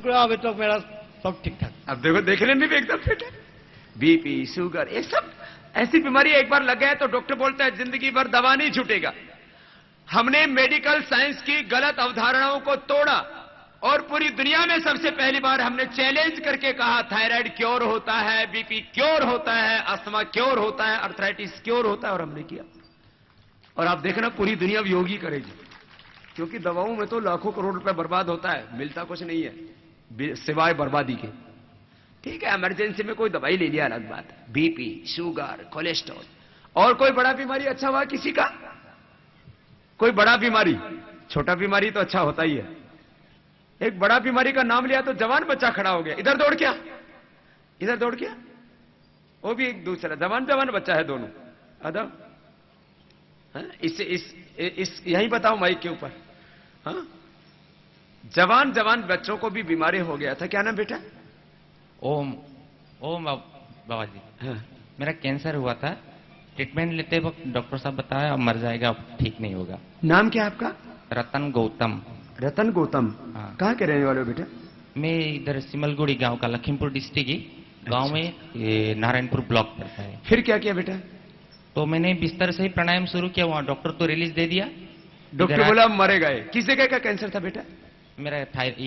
शुक्र है अभी तक मेरा सब ठीक ठाक। अब देखो देखने में भी एकदम फिट है। बीपी, शुगर, ये सब ऐसी बीमारी एक बार लग गए तो डॉक्टर बोलता है जिंदगी भर दवा नहीं छूटेगा। हमने मेडिकल साइंस की गलत अवधारणाओं को तोड़ा और पूरी दुनिया में सबसे पहली बार हमने चैलेंज करके कहा थायराइड क्योर होता है, बीपी क्योर होता है, अस्थमा क्योर होता है, अर्थराइटिस क्योर होता है, और हमने किया। और आप देखना पूरी दुनिया अब योगी करेगी, क्योंकि दवाओं में तो लाखों करोड़ रुपए बर्बाद होता है, मिलता कुछ नहीं है सिवाय बर्बादी के। ठीक है, इमरजेंसी में कोई दवाई ले लिया अलग बात है। बीपी, शुगर, कोलेस्ट्रॉल, और कोई बड़ा बीमारी अच्छा हुआ किसी का? कोई बड़ा बीमारी? छोटा बीमारी तो अच्छा होता ही है। एक बड़ा बीमारी का नाम लिया तो जवान बच्चा खड़ा हो गया, इधर दौड़ क्या, इधर दौड़ क्या, वो भी एक दूसरा जवान जवान बच्चा है दोनों। अदब इस यही बताओ माइक के ऊपर। हाँ, जवान जवान बच्चों को भी बीमारी हो गया था। क्या नाम बेटा? ओम बाबा जी। हाँ। मेरा कैंसर हुआ था, ट्रीटमेंट लेते वक्त डॉक्टर साहब बताया अब मर जाएगा, अब ठीक नहीं होगा। नाम क्या आपका? रतन गौतम। रतन गौतम। हाँ। कहाँ के रहने वाले हो बेटा? मैं इधर सिमलगुड़ी गांव का, लखीमपुर डिस्ट्रिक्ट ही गांव में, ये नारायणपुर ब्लॉक पड़ता है। फिर क्या किया बेटा? तो मैंने बिस्तर से ही प्राणायाम शुरू किया, वहां डॉक्टर तो रिलीज दे दिया। डॉक्टर बोला अब मरे गए। किस जगह का कैंसर था बेटा? मेरा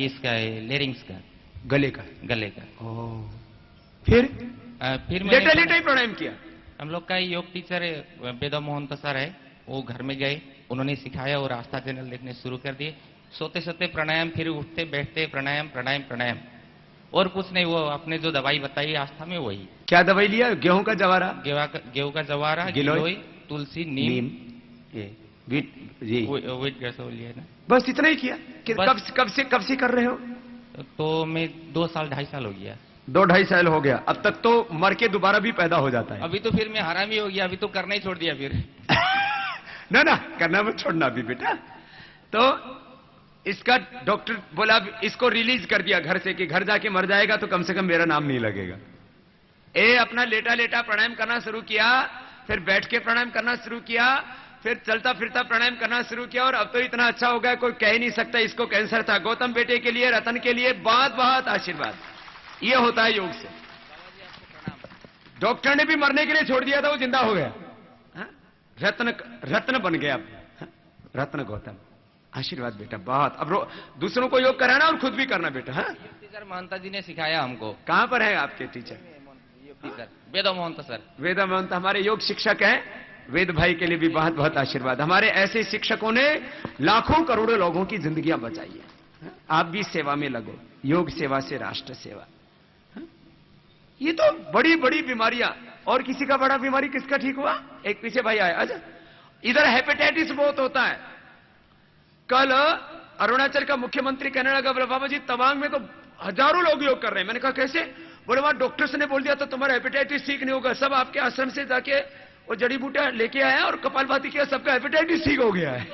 इसका लेरिंग्स का, गले का। गले का। फिर फिर लेटा लेटा ही प्राणायाम किया। हम लोग का योग टीचर वेदा मोहन सर है, वो घर में गए, उन्होंने सिखाया और आस्था चैनल देखने शुरू कर दिए। सोते सोते प्राणायाम, फिर उठते बैठते प्राणायाम प्राणायाम प्राणायाम, और कुछ नहीं। वो आपने जो दवाई बताई आस्था में वही। क्या दवाई लिया? गेहूं का जवारा, गेहूं का जवारा, गिलोय, तुलसी, नीम, वीट गैसोल है ना। बस इतना ही किया? कब से कर रहे हो? तो मैं 2 साल 2.5 साल हो गया। 2-2.5 साल हो गया। अब तक तो मर के दोबारा भी पैदा हो जाता है। अभी तो फिर मैं हरामी हो गया, अभी तो करना ही छोड़ दिया फिर। ना करना मत छोड़ना भी बेटा। तो इसका डॉक्टर बोला इसको रिलीज कर दिया घर से कि घर जाके मर जाएगा तो कम से कम मेरा नाम नहीं लगेगा। अपना लेटा लेटा प्राणायाम करना शुरू किया, फिर बैठ के प्राणायाम करना शुरू किया, फिर चलता फिरता प्राणायाम करना शुरू किया, और अब तो इतना अच्छा हो गया कोई कह ही नहीं सकता इसको कैंसर था। गौतम बेटे के लिए, रतन के लिए बहुत बहुत आशीर्वाद। ये होता है योग से। डॉक्टर ने भी मरने के लिए छोड़ दिया था, वो जिंदा हो गया। रत्न बन गया। रत्न गौतम, आशीर्वाद बेटा बहुत। अब दूसरों को योग कराना और खुद भी करना बेटा। हाँ, टीचर महंता जी ने सिखाया हमको। कहां पर है आपके टीचर? टीचर वेदा महंत सर। वेदा महंत हमारे योग शिक्षक हैं। वेद भाई के लिए भी बहुत बहुत आशीर्वाद। हमारे ऐसे शिक्षकों ने लाखों करोड़ों लोगों की जिंदगियां बचाई है। आप भी सेवा में लगो, योग सेवा से राष्ट्र सेवा। ये तो बड़ी बड़ी बीमारियां। और किसी का बड़ा बीमारी किसका ठीक हुआ? एक पीछे भाई आया। अच्छा, इधर हेपेटाइटिस बहुत होता है। कल अरुणाचल का मुख्यमंत्री कहने लगा बोले बाबा जी तवांग में तो हजारों लोग योग कर रहे हैं। मैंने कहा कैसे? बोले वहां डॉक्टर्स ने बोल दिया तो तुम्हारा हेपेटाइटिस ठीक नहीं होगा। सब आपके आश्रम से जाके वो जड़ी बूटियां लेके आया और कपालभाति किया, सबका हेपेटाइटिस ठीक हो गया है।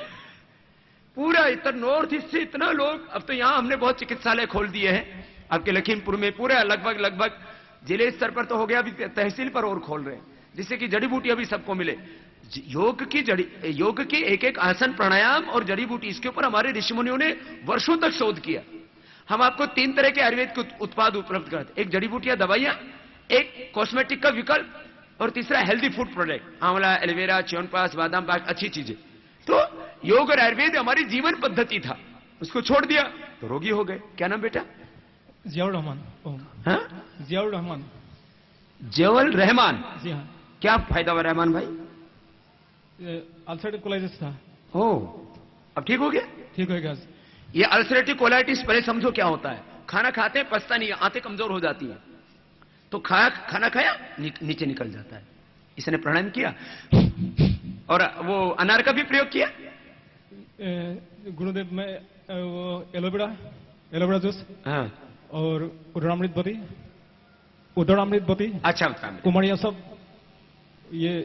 पूरा इतना नॉर्थ ईस्ट से इतना लोग। अब तो यहां हमने बहुत चिकित्सालय खोल दिए हैं आपके लखीमपुर में, पूरे लगभग जिले स्तर पर तो हो गया, अभी तहसील पर और खोल रहे हैं, जिससे कि जड़ी बूटियां भी सबको मिले। योग की एक एक आसन, प्राणायाम और जड़ी बूटी, इसके ऊपर हमारे ऋषि मुनियों ने वर्षों तक शोध किया। हम आपको 3 तरह के आयुर्वेद के उत्पाद उपलब्ध कराते, एक जड़ी बूटियां दवाइयां, एक कॉस्मेटिक का विकल्प, और तीसरा हेल्दी फूड प्रोडक्ट, आंवला, एलोवेरा, च्यवनप्राश, बादाम पाक, अच्छी चीजें। तो योग और आयुर्वेद हमारी जीवन पद्धति था, उसको छोड़ दिया तो रोगी हो गए। क्या नाम बेटा? जियाउल रहमान। हाँ, जियाउल रहमान। जियाउल रहमान। जी हाँ। क्या फायदा हुआ रहमान भाई? अल्सरेटिव कोलाइटिस था। अब ठीक हो गया? ठीक हो गया। ये अल्सरेटिव कोलाइटिस पहले समझो क्या होता है। खाना खाते हैं पचता नहीं है, आंतें कमजोर हो जाती हैं, तो खाना खाया नीचे निकल जाता है। इसने प्राणायाम किया और वो अनार का भी प्रयोग किया। गुरुदेव में वो एलोवेरा जूस, हाँ, और उदरामृत बती, अच्छा, कुमारिया, सब ये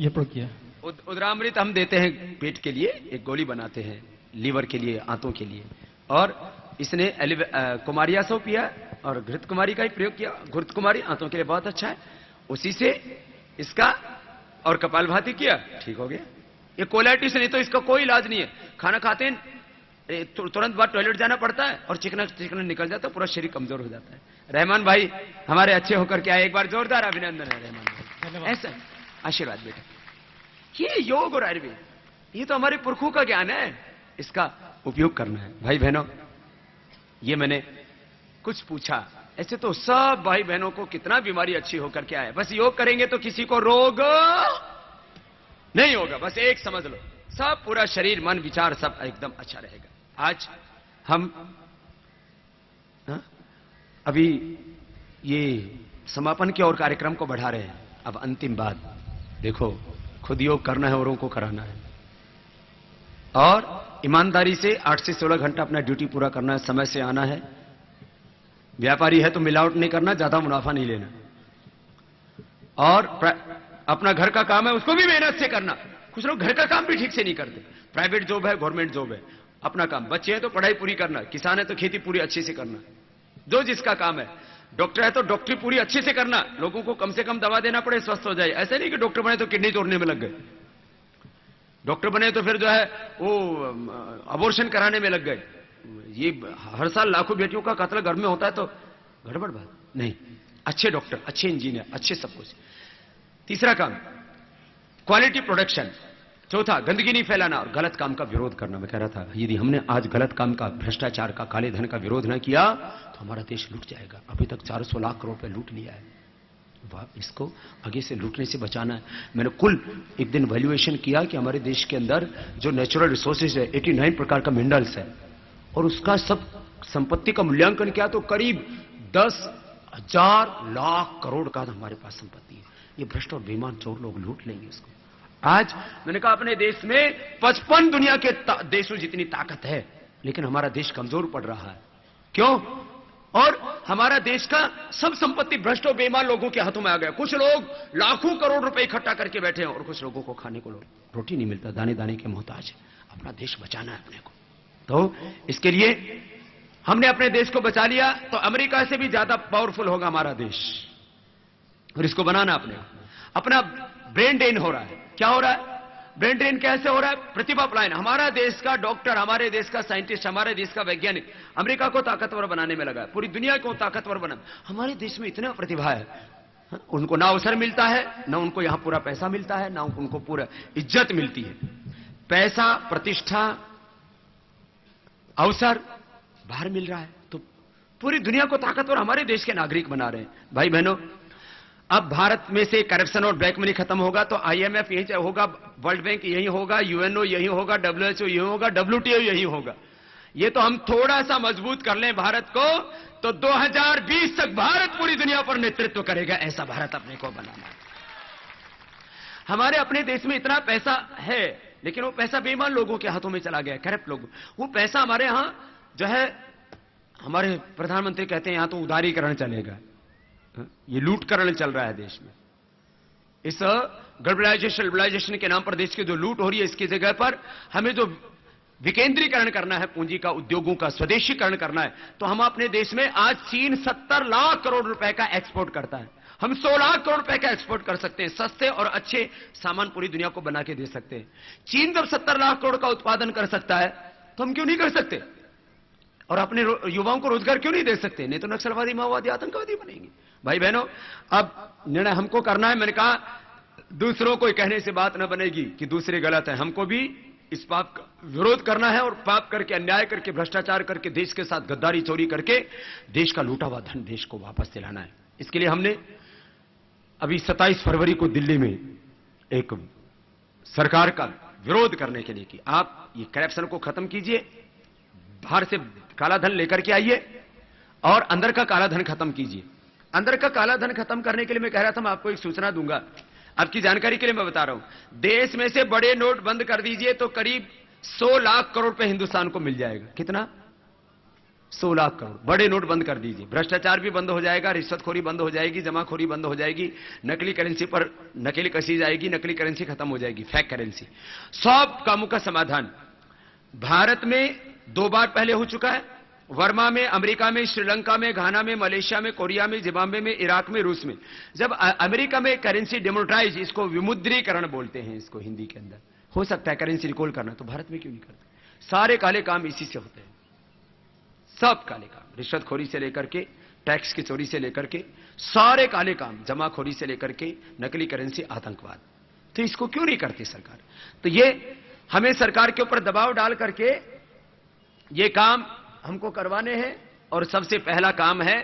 प्रयोग किया। उदरामृत हम देते हैं पेट के लिए, एक गोली बनाते हैं लीवर के लिए, आंतों के लिए। और इसने कुमारिया सौ पिया और घृत कुमारी का ही प्रयोग किया। घृत कुमारी आंतों के लिए बहुत अच्छा है, उसी से इसका, और कपालभाति किया, ठीक हो गया। ये कोलाइटिस नहीं तो इसका कोई इलाज नहीं है। खाना खाते हैं तुरंत बाद टॉयलेट जाना पड़ता है और चिकना चिकना निकल जाता है, पूरा शरीर कमजोर हो जाता है। रहमान भाई हमारे अच्छे होकर के आए, एक बार जोरदार अभिनंदन है रहमान भाई। धन्यवाद। ऐसा आशीर्वाद बेटा। ये योग और आयुर्वेद, ये तो हमारे पुरखों का ज्ञान है, इसका उपयोग करना है। भाई बहनों, ये मैंने कुछ पूछा, ऐसे तो सब भाई बहनों को कितना बीमारी अच्छी होकर के आए, बस योग करेंगे तो किसी को रोग नहीं होगा। बस एक समझ लो, सब पूरा शरीर मन विचार सब एकदम अच्छा रहेगा। आज हम अभी ये समापन की ओर कार्यक्रम को बढ़ा रहे हैं। अब अंतिम बात देखो, खुद योग करना है, औरों को कराना है, और ईमानदारी से 8 से 16 घंटा अपना ड्यूटी पूरा करना है, समय से आना है। व्यापारी है तो मिलावट नहीं करना, ज्यादा मुनाफा नहीं लेना, और अपना घर का काम है उसको भी मेहनत से करना। कुछ लोग घर का काम भी ठीक से नहीं करते, प्राइवेट जॉब है, गवर्नमेंट जॉब है, अपना काम, बच्चे हैं तो पढ़ाई पूरी करना, किसान है तो खेती पूरी अच्छे से करना, जो जिसका काम है, डॉक्टर है तो डॉक्टरी पूरी अच्छे से करना, लोगों को कम से कम दवा देना पड़े, स्वस्थ हो जाए। ऐसे नहीं कि डॉक्टर बने तो किडनी तोड़ने में लग गए, डॉक्टर बने तो फिर जो है वो अबॉर्शन कराने में लग गए। ये हर साल लाखों बेटियों का कत्ल घर में होता है, तो गड़बड़ बात नहीं। अच्छे डॉक्टर, अच्छे इंजीनियर, अच्छे सब कुछ। तीसरा काम क्वालिटी प्रोडक्शन। चौथा गंदगी नहीं फैलाना और गलत काम का विरोध करना। मैं कह रहा था यदि हमने आज गलत काम का, भ्रष्टाचार का, काले धन का विरोध न किया तो हमारा देश लूट जाएगा। अभी तक 400 लाख करोड़ रुपए लूट लिया है, इसको आगे से लूटने से बचाना है। मैंने कुल एक दिन वैल्यूएशन किया कि हमारे देश के अंदर जो नेचुरल रिसोर्सेज है, 89 प्रकार का मिनरल्स है, और उसका सब संपत्ति का मूल्यांकन किया तो करीब 10,000 लाख करोड़ का हमारे पास संपत्ति है। ये भ्रष्ट और बेईमान चोर लोग लूट लेंगे इसको। आज मैंने कहा अपने देश में 55 दुनिया के देशों जितनी ताकत है, लेकिन हमारा देश कमजोर पड़ रहा है। क्यों? और हमारा देश का सब संपत्ति भ्रष्ट और बेईमान लोगों के हाथों में आ गया। कुछ लोग लाखों करोड़ रुपए इकट्ठा करके बैठे हैं और कुछ लोगों को खाने को रोटी नहीं मिलता, दाने दाने के मोहताज है। अपना देश बचाना है अपने को, तो इसके लिए हमने अपने देश को बचा लिया तो अमेरिका से भी ज्यादा पावरफुल होगा हमारा देश, और इसको बनाना अपना ब्रेन ड्रेन हो रहा है। क्या हो रहा है? ब्रेन ड्रेन कैसे हो रहा है? प्रतिभा पलायन। हमारा देश का डॉक्टर, हमारे देश का साइंटिस्ट, हमारे देश का वैज्ञानिक अमेरिका को ताकतवर बनाने में लगा है, पूरी दुनिया को ताकतवर बना। हमारे देश में इतना प्रतिभा है, उनको ना अवसर मिलता है, ना उनको यहां पूरा पैसा मिलता है, ना उनको पूरा इज्जत मिलती है। पैसा, प्रतिष्ठा, अवसर बाहर मिल रहा है, तो पूरी दुनिया को ताकतवर हमारे देश के नागरिक बना रहे हैं। भाई बहनों, अब भारत में से करप्शन और ब्लैक मनी खत्म होगा तो IMF यही होगा, वर्ल्ड बैंक यही होगा, UNO यही होगा, WHO यही होगा, WTO यही होगा। ये तो हम थोड़ा सा मजबूत कर लें भारत को, तो 2020 तक भारत पूरी दुनिया पर नेतृत्व करेगा। ऐसा भारत अपने को बनाना है। हमारे अपने देश में इतना पैसा है, लेकिन वो पैसा बेईमान लोगों के हाथों में चला गया, करप्ट लोग। वो पैसा हमारे यहां जो है, हमारे प्रधानमंत्री कहते हैं यहां तो उदारीकरण चलेगा, ये लूटकरण चल रहा है देश में। इस ग्लोबलाइजेशन के नाम पर देश की जो लूट हो रही है, इसकी जगह पर हमें जो विकेंद्रीकरण करना है, पूंजी का, उद्योगों का स्वदेशीकरण करना है, तो हम अपने देश में आज चीन 70 लाख करोड़ रुपए का एक्सपोर्ट करता है, हम 100 लाख करोड़ रुपए का एक्सपोर्ट कर सकते हैं। सस्ते और अच्छे सामान पूरी दुनिया को बना के दे सकते हैं। चीन जब 70 लाख करोड़ का उत्पादन कर सकता है तो हम क्यों नहीं कर सकते? और अपने युवाओं को रोजगार क्यों नहीं दे सकते? नहीं तो नक्सलवादी, माओवादी, आतंकवादी बनेंगे। भाई बहनों, अब निर्णय हमको करना है। मैंने कहा दूसरों को कहने से बात न बनेगी कि दूसरे गलत है, हमको भी इस पाप का विरोध करना है, और पाप करके, अन्याय करके, भ्रष्टाचार करके, देश के साथ गद्दारी, चोरी करके देश का लूटा हुआ धन देश को वापस दिलाना है। इसके लिए हमने अभी 27 फरवरी को दिल्ली में एक सरकार का विरोध करने के लिए कि आप ये करप्शन को खत्म कीजिए, बाहर से काला धन लेकर के आइए और अंदर का काला धन खत्म कीजिए। अंदर का काला धन खत्म करने के लिए मैं कह रहा था, मैं आपको एक सूचना दूंगा, आपकी जानकारी के लिए मैं बता रहा हूं। देश में से बड़े नोट बंद कर दीजिए तो करीब 100 लाख करोड़ रुपए हिंदुस्तान को मिल जाएगा। कितना? 100 लाख करोड़। बड़े नोट बंद कर दीजिए, भ्रष्टाचार भी बंद हो जाएगा, रिश्वतखोरी बंद हो जाएगी, जमाखोरी बंद हो जाएगी, नकली करेंसी पर नकली कसी जाएगी, नकली करेंसी खत्म हो जाएगी, फेक करेंसी। सब कामों का समाधान भारत में 2 बार पहले हो चुका है। वर्मा में, अमेरिका में, श्रीलंका में, घाना में, मलेशिया में, कोरिया में, जिम्बाब्वे में, इराक में, रूस में। जब अमेरिका में करेंसी डिमोनेटाइज, इसको विमुद्रीकरण बोलते हैं इसको हिंदी के अंदर, हो सकता है करेंसी रिकॉल करना, तो भारत में क्यों नहीं करते? सारे काले काम इसी से होते हैं, सब काले काम, रिश्वतखोरी से लेकर के टैक्स की चोरी से लेकर के सारे काले काम, जमाखोरी से लेकर के नकली करेंसी, आतंकवाद। तो इसको क्यों नहीं करती सरकार? तो ये हमें सरकार के ऊपर दबाव डाल करके ये काम हमको करवाने हैं। और सबसे पहला काम है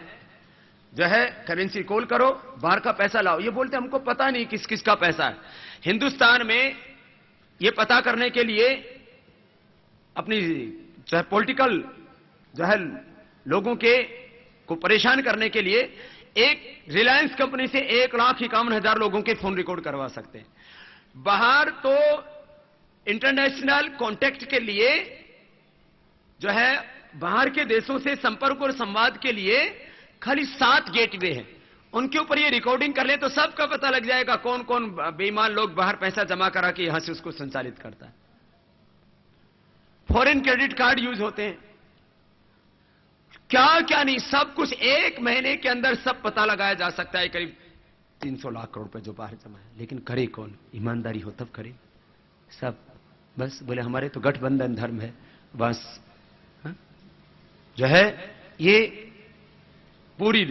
जो है करेंसी कॉल करो, बाहर का पैसा लाओ। ये बोलते हमको पता नहीं किस किस का पैसा है। हिंदुस्तान में ये पता करने के लिए अपनी जो है पॉलिटिकल जो है लोगों के को परेशान करने के लिए एक रिलायंस कंपनी से 1,51,000 लोगों के फोन रिकॉर्ड करवा सकते हैं। बाहर तो इंटरनेशनल कॉन्टेक्ट के लिए जो है बाहर के देशों से संपर्क और संवाद के लिए खाली 7 गेटवे हैं। उनके ऊपर ये रिकॉर्डिंग कर ले तो सबका पता लग जाएगा कौन कौन बेईमान लोग बाहर पैसा जमा करा के यहां से उसको संचालित करता है। फॉरेन क्रेडिट कार्ड यूज होते हैं, क्या क्या नहीं, सब कुछ 1 महीने के अंदर सब पता लगाया जा सकता है। करीब 300 लाख करोड़ रुपए जो बाहर जमा है, लेकिन करे कौन? ईमानदारी हो तब करे। सब बस बोले हमारे तो गठबंधन धर्म है, बस हा? जो है ये पूरी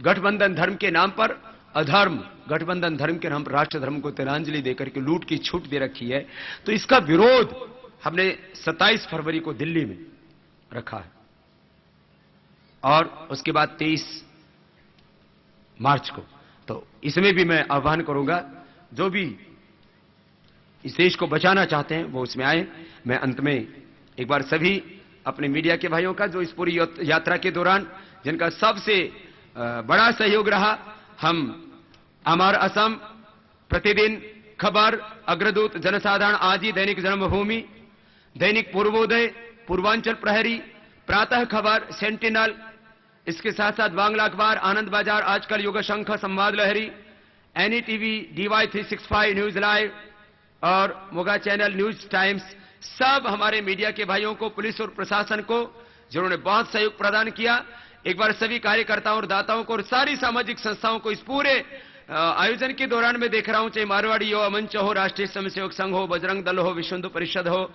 गठबंधन धर्म के नाम पर अधर्म, गठबंधन धर्म के नाम पर राष्ट्र धर्म को तिलांजलि देकर के लूट की छूट दे रखी है। तो इसका विरोध हमने 27 फरवरी को दिल्ली में रखा है और उसके बाद 23 मार्च को। तो इसमें भी मैं आह्वान करूंगा जो भी इस देश को बचाना चाहते हैं वो उसमें आए। मैं अंत में एक बार सभी अपने मीडिया के भाइयों का जो इस पूरी यात्रा के दौरान जिनका सबसे बड़ा सहयोग रहा, हम अमर असम, प्रतिदिन खबर, अग्रदूत, जनसाधारण, आजी, दैनिक जन्मभूमि, दैनिक पूर्वोदय, पूर्वांचल प्रहरी, प्रातः खबर, सेंटिनल, इसके साथ साथ बांग्ला अखबार, आनंद बाजार, आजकल युग शंख, संवाद लहरी, एनईटीवी, DY 365 न्यूज लाइव और मोगा चैनल, न्यूज टाइम्स, सब हमारे मीडिया के भाइयों को, पुलिस और प्रशासन को जिन्होंने बहुत सहयोग प्रदान किया। एक बार सभी कार्यकर्ताओं और दाताओं को और सारी सामाजिक संस्थाओं को इस पूरे आयोजन के दौरान मैं देख रहा हूं, चाहे मारवाड़ी हो, मंच हो, राष्ट्रीय स्वयंसेवक संघ हो, बजरंग दल हो, विश्व हिंदू परिषद हो,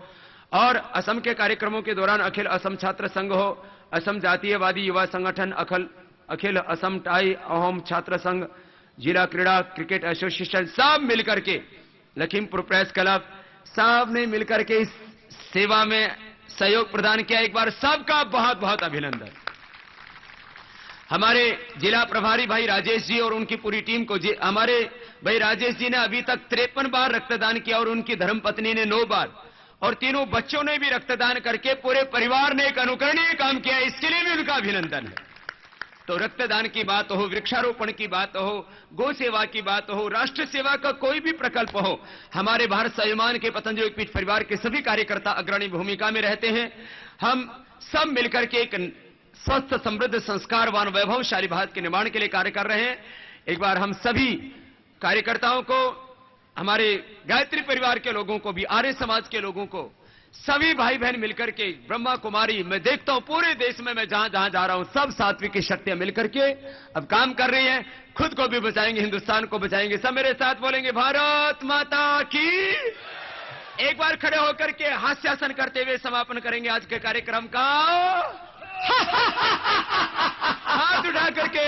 और असम के कार्यक्रमों के दौरान अखिल असम छात्र संघ हो, असम जातीयवादी युवा संगठन, अखिल असम टाई अहोम छात्र संघ, जिला क्रीड़ा क्रिकेट एसोसिएशन, सब मिलकर के, लखीमपुर प्रेस क्लब, सब ने मिलकर के इस सेवा में सहयोग प्रदान किया। एक बार सबका बहुत बहुत अभिनंदन। हमारे जिला प्रभारी भाई राजेश जी और उनकी पूरी टीम को, हमारे भाई राजेश जी ने अभी तक 53 बार रक्तदान किया और उनकी धर्मपत्नी ने 9 बार, और तीनों बच्चों ने भी रक्तदान करके पूरे परिवार ने एक अनुकरणीय काम किया, इसके लिए भी उनका अभिनंदन है। तो रक्तदान की बात हो, वृक्षारोपण की बात हो, गौ सेवा की बात हो, राष्ट्र सेवा का कोई भी प्रकल्प हो, हमारे भारत स्वाभिमान के पतंजलि पीठ परिवार के सभी कार्यकर्ता अग्रणी भूमिका में रहते हैं। हम सब मिलकर के एक स्वस्थ, समृद्ध, संस्कारवान, वैभवशाली भारत के निर्माण के लिए कार्य कर रहे हैं। एक बार हम सभी कार्यकर्ताओं को, हमारे गायत्री परिवार के लोगों को भी, आर्य समाज के लोगों को, सभी भाई बहन मिलकर के, ब्रह्मा कुमारी, मैं देखता हूं पूरे देश में मैं जहां जहां जा रहा हूं, सब सात्विक की शक्तियां मिलकर के अब काम कर रही हैं। खुद को भी बचाएंगे, हिंदुस्तान को बचाएंगे। सब मेरे साथ बोलेंगे भारत माता की। एक बार खड़े होकर के हास्यासन करते हुए समापन करेंगे आज के कार्यक्रम का। हाथ उठा करके